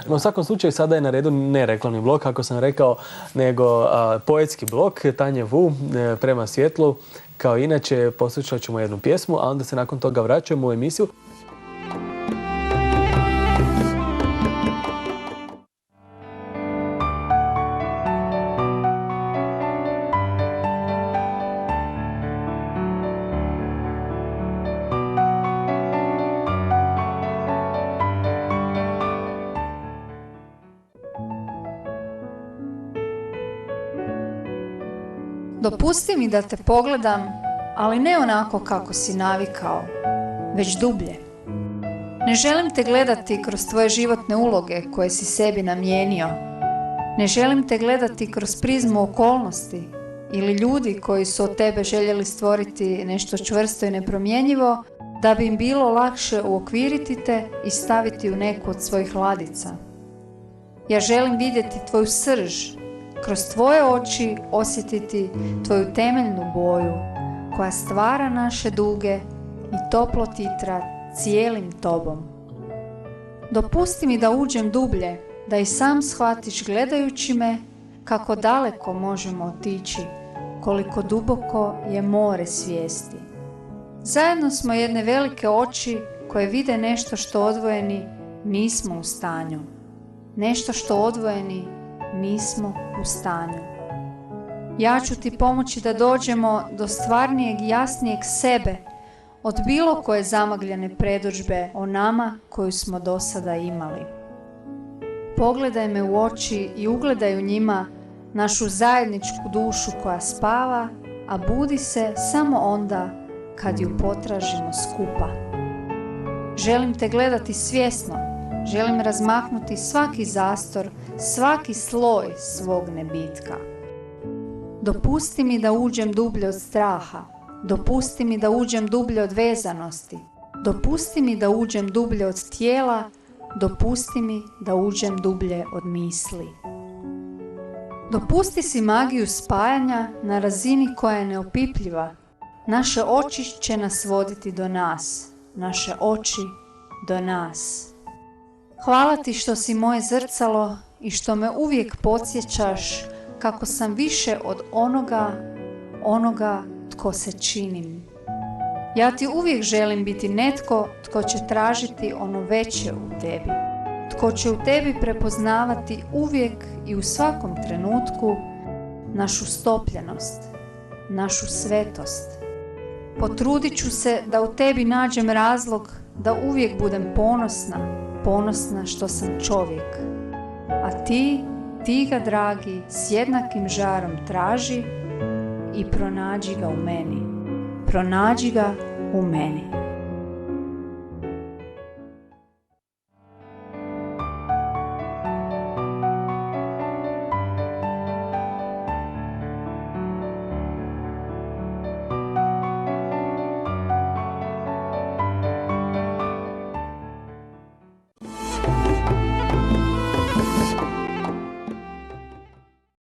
No, u svakom slučaju sada je na redu ne reklamni blok, kako sam rekao, nego poetski blok Tanje Vu, Prema svjetlu. Kao inače, poslušat ćemo jednu pjesmu, a onda se nakon toga vraćamo u emisiju. Dopusti mi da te pogledam, ali ne onako kako si navikao, već dublje. Ne želim te gledati kroz tvoje životne uloge koje si sebi namijenio. Ne želim te gledati kroz prizmu okolnosti ili ljudi koji su od tebe željeli stvoriti nešto čvrsto i nepromjenjivo da bi im bilo lakše uokviriti te i staviti u neku od svojih ladica. Ja želim vidjeti tvoju srž, kroz tvoje oči osjetiti tvoju temeljnu boju koja stvara naše duge i toplo titra cijelim tobom. Dopusti mi da uđem dublje, da i sam shvatiš gledajući me kako daleko možemo otići, koliko duboko je more svijesti. Zajedno smo jedne velike oči koje vide nešto što odvojeni nismo u stanju. Nešto što odvojeni nismo u stanju. Ja ću ti pomoći da dođemo do stvarnijeg i jasnijeg sebe od bilo koje zamagljene predodžbe o nama koju smo do sada imali. Pogledaj me u oči i ugledaj u njima našu zajedničku dušu koja spava, a budi se samo onda kad ju potražimo skupa. Želim te gledati svjesno, želim razmahnuti svaki zastor, svaki sloj svog nebitka. Dopusti mi da uđem dublje od straha, dopusti mi da uđem dublje od vezanosti, dopusti mi da uđem dublje od tijela, dopusti mi da uđem dublje od misli. Dopusti si magiju spajanja na razini koja je neopipljiva. Naše oči će nas voditi do nas, naše oči do nas. Hvala ti što si moje zrcalo i što me uvijek podsjećaš kako sam više od onoga tko se činim. Ja ti uvijek želim biti netko tko će tražiti ono veće u tebi, tko će u tebi prepoznavati uvijek i u svakom trenutku našu stopljenost, našu svetost. Potrudit ću se da u tebi nađem razlog da uvijek budem ponosna što sam čovjek. A ti ga, dragi, s jednakim žarom traži i pronađi ga u meni. Pronađi ga u meni.